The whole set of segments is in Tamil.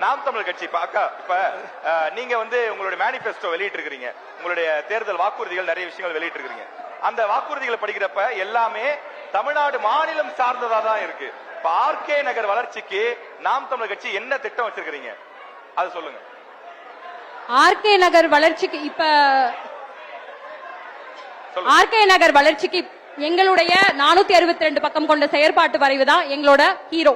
நாம் தமிழர் கட்சி இப்ப நீங்க உங்களுடைய மேனிபெஸ்டோ வெளியிட்டு இருக்கீங்க, உங்களுடைய தேர்தல் வாக்குறுதிகள் நிறைய விஷயங்கள் வெளியிட்டு இருக்கீங்க. அந்த வாக்குறுதிகளை படிக்கிறப்ப எல்லாமே தமிழ்நாடு மாநிலம் சார்ந்ததா தான் இருக்கு. இப்ப ஆர்கே நகர் வளர்ச்சிக்கு நாம் தமிழர் கட்சி என்ன திட்டம் வச்சிருக்கீங்க அது சொல்லுங்க. ஆர்கே நகர் வளர்ச்சிக்கு ஆர்கே நகர் வளர்ச்சிக்கு எங்களுடைய 462 பக்கம் கொண்ட செயற்பாட்டு வரைவு தான் எங்களோட ஹீரோ.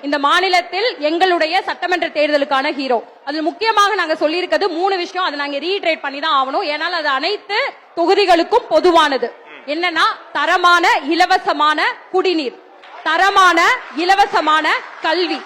இந்த மாநிலத்தில் எங்களுடைய சட்டமன்ற தேர்தலுக்கான ஹீரோ. அது முக்கியமாக நாங்க சொல்லி இருக்கிறது 3 விஷயம். அதை நாங்க ரீட்ரேட் பண்ணி தான் ஆகணும். ஏனால் அது அனைத்து தொகுதிகளுக்கும் பொதுவானது. என்னன்னா, தரமான இலவசமான குடிநீர், தரமான இலவசமான கல்வி,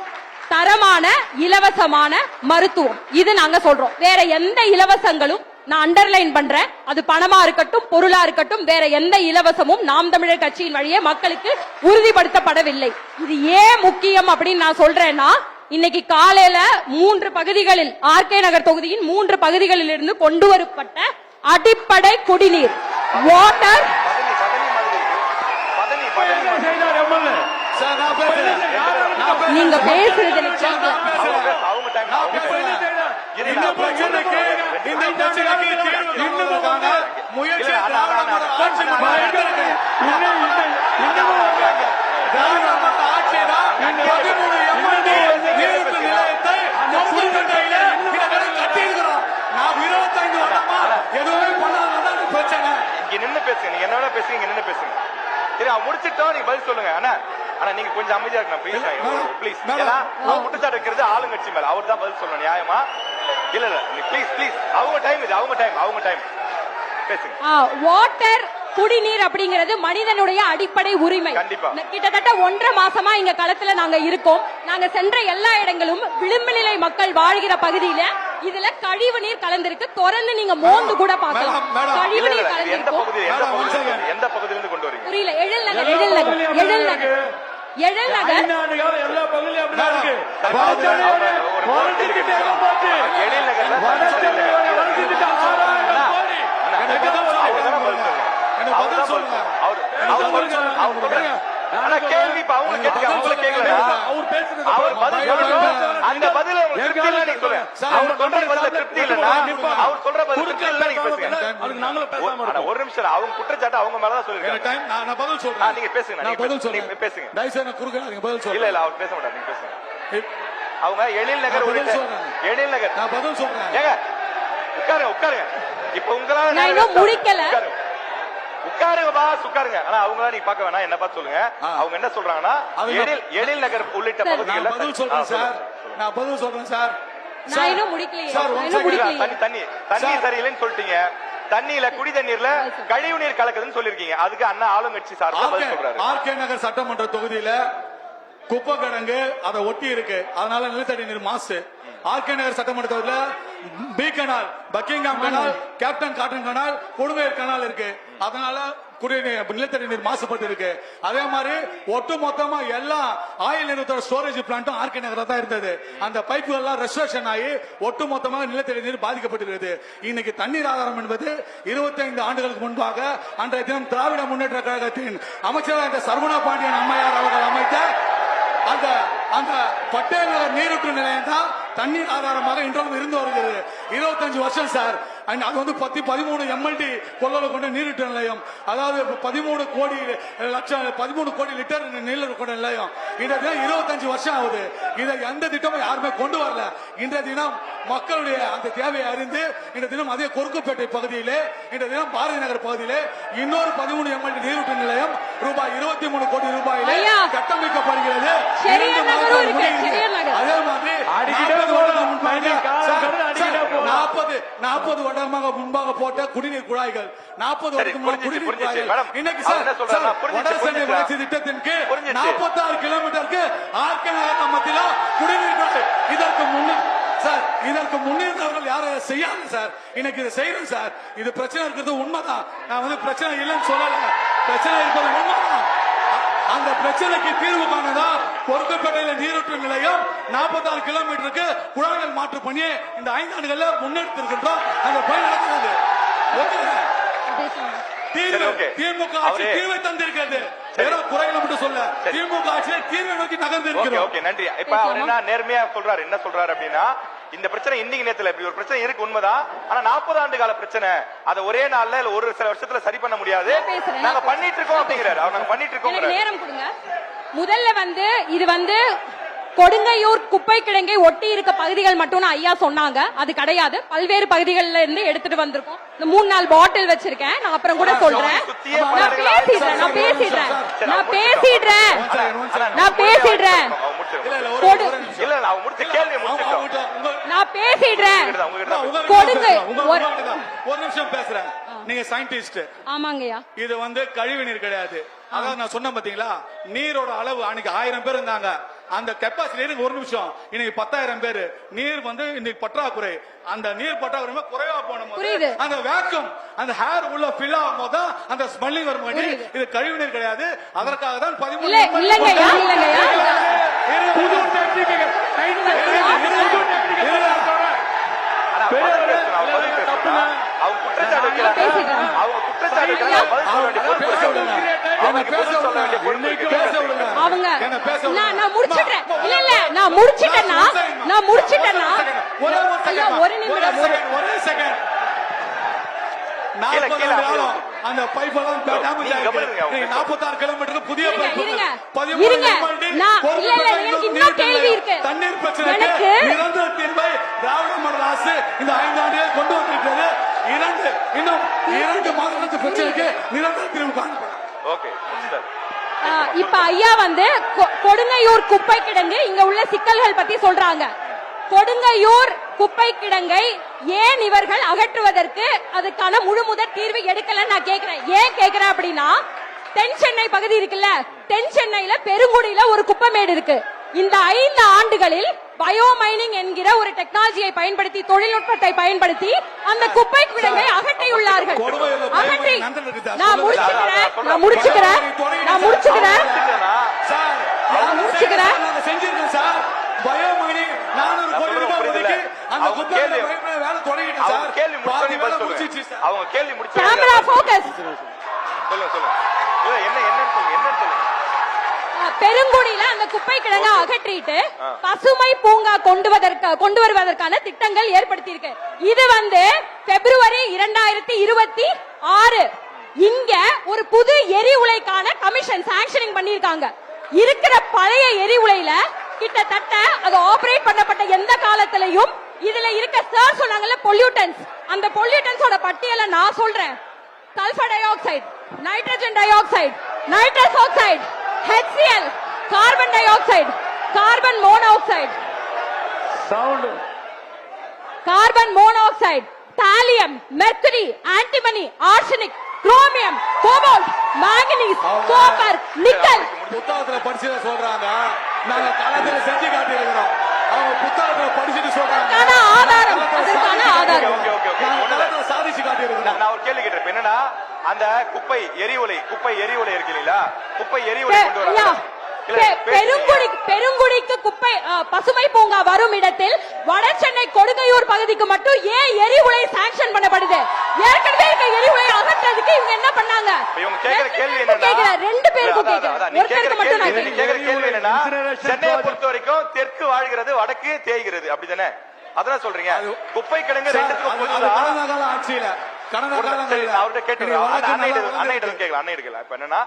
தரமான இலவசமான மருத்துவம். இது நாங்க சொல்றோம். வேற எந்த இலவசங்களும் நான் அண்டர்லைன் பண்றேன், அது பணமா இருக்கட்டும் பொருளா இருக்கட்டும், வேற எந்த இலவசமும் நாம் தமிழர் கட்சியின் வழியே மக்களுக்கு உறுதிப்படுத்தப்படவில்லை. இது ஏன் முக்கியம் அப்படின்னு நான் சொல்றேன்னா, இன்னைக்கு காலையில 3 பகுதிகளில் ஆர்கே நகர் தொகுதியின் 3 பகுதிகளில் இருந்து கொண்டு வரப்பட்ட அடிப்படை குடிநீர் வாட்டர் நீங்க பேசுறது என்னோட பேசுங்க, நின்னு பேசுங்க. சரி, முடிச்சிட்டோம், நீங்க பதில் சொல்லுங்க. ஆனா நீங்க கொஞ்சம் அமைதியா இருக்கணும் ப்ளீஸ். ஏன்னா குற்றச்சாட்டு வைக்கிறது ஆளுங்கட்சி மேல, அவர் தான் பதில் சொல்லணும் நியாயமா. இல்ல ப்ளீஸ் அவங்க டைம் பேசுங்க. வாட்டர் குடிநீர் அப்படிங்கிறது மனிதனுடைய அடிப்படை உரிமை. கிட்டத்தட்ட 1.5 மாசமா இங்க களத்துல நாங்க இருக்கோம். நாங்க சென்ற எல்லா இடங்களும் விளிம்பு நிலை மக்கள் வாழ்கிற பகுதியில இதுல கழிவு நீர் கலந்திருக்கு. தொடர்ந்து நீங்க மோந்து கூட பார்க்கலாம். கழிவு நீர் கலந்திருக்கு. எந்த பகுதியிலிருந்து கொண்டு வரீங்க? புரியல. எழில் நகர் எல்லா பகுதியிலும் ஒரு நிமிஷம், அவங்க குற்றச்சாட்டு அவங்க மேலதான் சொல்லிருக்காங்க. நீங்க பேசுங்க. இல்ல அவர் பேச மாட்டார், நீங்க பேசுங்க. அவங்க எழில் நகர் நான் பதில் சொல்றேன். உட்காருங்க. இப்ப உங்களால முடிக்கல. உட்காருங்க பாஸ், உட்காருங்க. ஆனா அவங்களா நீ பார்க்க வேணாம், என்ன பார்த்து சொல்லுங்க. அவங்க என்ன சொல்றாங்கன்னா, எழில் நகர் உள்ளிட்ட பகுதிகளில் நான் பதில் சொல்றேன் சார். தண்ணி சரியில்லைன்னு சொல்லிட்டீங்க. தண்ணியில குடி தண்ணீர்ல கழிவு நீர் கலக்குதுன்னு சொல்லிருக்கீங்க. அதுக்கு அண்ணா ஆளுங்கட்சி சார்பா பதில் சொல்றாரு. ஆர்கே நகர் சட்டமன்ற தொகுதியில குப்பை கிடங்கு அதை ஒட்டி இருக்கு, அதனால நிலத்தடி நீர் மாசு. ஆர்கே நகர் சட்டமன்ற தொகுதியில் B canal, Buckingham canal, captain cotton canal, கொடுமையர் கனால் இருக்கு. அதனால நிலத்தடி நீர் மாசுபட்டு இருக்கு. அதே மாதிரி ஒட்டு மொத்தமா எல்லா ஆயில் நிறுவனத்தோட ஸ்டோரேஜ் பிளான்ட்டும் ஆர்கே நகர் தான் இருந்தது. அந்த பைப்பு எல்லாம் ரெஸ்ட்ரக்ஷன் ஆகி ஒட்டு மொத்தமாக நிலத்தடி நீர் பாதிக்கப்பட்டிருக்கிறது. இன்னைக்கு தண்ணீர் ஆதாரம் என்பது 25 ஆண்டுகளுக்கு முன்பாக அன்றைய தினம் திராவிட முன்னேற்ற கழகத்தின் அமைச்சராக சர்வணா பாண்டியன் அம்மையார் அவர்கள் அமைத்த அந்த பட்டேல் நகர் நீரூற்று நிலையம் தான் தண்ணீர் ஆதாரமாக இன்றும் இருந்து வருகிறது. 25 வருஷம் சார். அது 13 MLD கொள்ளளவு கொண்ட நீரூற்று நிலையம். அதாவது 13 கோடி லிட்டர் நீர் கொண்ட நிலையம். இந்த தினம் 25 வருஷம் ஆகுது. இதை எந்த திட்டமும் யாருமே கொண்டு வரல. இன்றைய தினம் மக்களுடைய அந்த தேவையை அறிந்து இந்த தினம் அதே கொருக்குப்பேட்டை பகுதியிலே, இந்த தினம் பாரதி நகர் பகுதியிலே இன்னொரு 13 MLD நீரூற்று நிலையம் ரூபாய் 23 கோடி ரூபாயிலே கட்டமைக்கப்படுகிறது. அதே மாதிரி 40 வருடமாக முன்பாக போட்ட குடிநீர் குழாய்கள், 40 வருடத்துக்கு குடிநீர் குழாய்கள் இன்னைக்கு வளர்ச்சி திட்டத்தின் கீழ் 46 கிலோமீட்டருக்கு ஆர்கே நகர் மத்தியில் குடிநீர் குழாய். இதற்கு முன்னிருந்தவர்கள் யாரும் செய்யாங்க சார். இன்னைக்கு இதை செய்யணும் சார். இது பிரச்சனை இருக்கிறது உண்மைதான். நான் பிரச்சனை இல்லைன்னு சொல்லல, பிரச்சனை இருப்பது உண்மைதான். அந்த பிரச்சனைக்கு தீர்வு காணதா கொருக்குப்பேட்டையில நீரூற்று நிலையம் 46 கிலோமீட்டருக்கு குழாய்கள் மாற்று பணியை இந்த 5 ஆண்டுகளில் முன்னெடுத்திருக்கின்றோம். அந்த பணி நடக்கிறது. திமுக தீர்வை தந்திருக்கிறது. வெறும் குறைகளை மட்டும் சொல்ல திமுக ஆட்சியில தீர்வை நோக்கி நகர்ந்து ஓகே இருக்கிறோம். ஓகே நன்றி. இப்ப அவர் என்ன நேர்மையா சொல்றாரு, என்ன சொல்றாரு அப்படின்னா, இந்த பிரச்சனை இன்னைக்கு நேரத்துல இப்படி ஒரு பிரச்சனை இருக்கு உண்மைதான். ஆனா 40 ஆண்டு கால பிரச்சனை, அதை ஒரே நாள்ல இல்ல ஒரு சில வருஷத்துல சரி பண்ண முடியாது. நான் பேசுறேன். நாங்க பண்ணிட்டு இருக்கோம் அப்படிங்கிறாரு. அவர் நாங்க பண்ணிட்டு இருக்கோம். எனக்கு நேரம் கொடுங்க. முதல்ல இது கொடுங்கையூர் குப்பை கிடங்கை ஒட்டி இருக்க பகுதிகள் மட்டும் ஐயா சொன்னாங்க. அது கிடையாது, பல்வேறு பகுதிகள்ல இருந்து எடுத்துட்டு வந்திருக்கோம். இந்த 3 4 பாட்டில் வச்சிருக்கேன், நான் அப்புறம் கூட சொல்றேன். நான் பேசிடுறேன். இல்ல, இல்ல, ஒரு நிமிஷம். இல்ல நான் முடிச்ச கேள்வி முடிச்சிட்டோம். நான் பேசிடுறேன். ஒரு நிமிஷம் பேசுறேன். நீங்க சயின்டிஸ்ட். ஆமாங்கய்யா. இது கழிவு நீர் கிடையாது. அதாவது நான் சொன்ன பாத்தீங்களா, நீரோட அளவு அன்னைக்கு 1000 பேர் இருந்தாங்க. அந்த கெப்பாசிட்டி ஒரு நிமிஷம், இன்னைக்கு 10,000 பேர். நீர் இன்னைக்கு பற்றாக்குறை. அந்த நீர் பற்றாக்குறை குறைவா போனோம். அந்த வேக்கம், அந்த ஹேர் உள்ள ஃபில் ஆகும் போது அந்த ஸ்மெல்லிங் வரும். இது கழிவு நீர் கிடையாது. அதற்காக தான் 13 அவங்க குற்றச்சாட்டு வைக்கிறாங்க. அவங்க குற்றச்சாட்டு வைக்கிறாங்க. நான் முடிச்சிட்டேன். இல்ல இல்ல நான் முடிச்சிட்டேன்னா ஒரு நிமிடம். அந்த பைப் எல்லாம் டேமேஜ் ஆயிருக்கு. 46 கிலோமீட்டருக்கு புதிய பைப். தண்ணீர் பிரச்சனைக்கு நிரந்தர தீர்வை திராவிட மாடல் அரசு இந்த 5 ஆண்டுகள் கொண்டு வந்திருக்கிறது. இன்னும் 2 மாதத்துக்கு பிரச்சனைக்கு நிரந்தர தீர்வு காணப்படும். ஓகே. இப்ப ஐயா கொடுங்கையூர் குப்பை கிடங்கு இங்க உள்ள சிக்கல்கள் பத்தி சொல்றாங்க. கொடுங்கையூர் குப்பை கிடங்கை ஏன் இவர்கள் அகற்றுவதற்கு அதுக்கான முழு முதற் தீர்வு எடுக்கல நான் கேக்குறேன். ஏன் கேக்குறேன் அப்படின்னா, தென் சென்னை பகுதி இருக்குல்ல, தென் சென்னையில பெருங்குடியில ஒரு குப்பைமேடு இருக்கு. இந்த 5 ஆண்டுகளில் பயோ மைனிங் என்கிற ஒரு டெக்னாலஜியை பயன்படுத்தி, தொழில்நுட்பத்தை பயன்படுத்தி அந்த குப்பை கிடங்கை அகற்றியுள்ளார்கள். நான் முடிச்சுக்கிறேன். செஞ்சிருக்கேன் சார். பயோ மைனிங் 400 கோடி ரூபாய் ஒதுக்கி அந்த குப்பையில வேலை தொடங்கிட்டு சார். கேள்வி முடிச்சிச்சு. அவங்க கேள்வி முடிச்சு. Camera focus. சொல்லுங்க. என்ன சொல்லுங்க. பெருங்குடியில அந்த குப்பை கிடங்க அகற்றிட்டு பசுமை பூங்கா கொண்டு வருவதற்கான திட்டங்கள் ஏற்படுத்தி இருக்கு. இது பிப்ரவரி 2026 இங்க ஒரு புது எரிவுலைக்கான கமிஷன் சாங்ஷனிங் பண்ணிருக்காங்க. இருக்கிற பழைய எரிவுலையில கிட்டத்தட்ட அது ஆபரேட் பண்ணப்பட்ட எந்த காலத்திலையும் இதுல இருக்க சார் சொன்னாங்கல்ல பொல்யூட்டன்ஸ், அந்த பொல்யூட்டன்ஸோட பட்டியலை நான் சொல்றேன். Sulphur di oxide, nitrogen di oxide, nitrous oxide, HCl, carbon di oxide, carbon monoxide, thallium, mercury, antimony, arsenic, chromium, cobalt, manganese, copper, nickel. புத்தகத்துல படிச்சு சொல்றாங்க, நாங்க களத்துல செஞ்சு காட்டி இருக்கிறோம். அவங்க புத்தகத்துல படிச்சுட்டு சொல்றாங்க. ஆதாரம் சாதிச்சு காட்டி இருக்கிறோம். நான் ஒரு கேள்வி கேட்டேன். என்னன்னா, அந்த குப்பை எரிவுலை இருக்கு இல்லையா, குப்பை எரிவுலை கொண்டு வர பெருங்குடிக்கு குப்பை பசுமை பூங்கா வரும் இடத்தில் வட சென்னை கொடுங்கையூர் பகுதிக்கு மட்டும் ஏன் எரிவுலை சாங்ஷன் பண்ணப்படுது? ஏற்கனவே இருக்க எரிவுலை அகற்றதுக்கு இவங்க என்ன பண்ணாங்க? இவங்க கேக்குற கேள்வி என்னன்னா, 2 பேருக்கும் கேக்குறேன். ஒருத்தருக்கு மட்டும் நான் கேக்குற கேள்வி என்னன்னா, சென்னையை பொறுத்த வரைக்கும் தெற்கு வாழ்கிறது, வடக்கு தேய்கிறது, அப்படிதானே? அதான் சொல்றீங்க. குப்பை கிடங்கு 2 ஆட்சியில அவர்கிட்ட கேட்டு அண்ணன் கேட்கலாம். இப்ப என்னன்னா,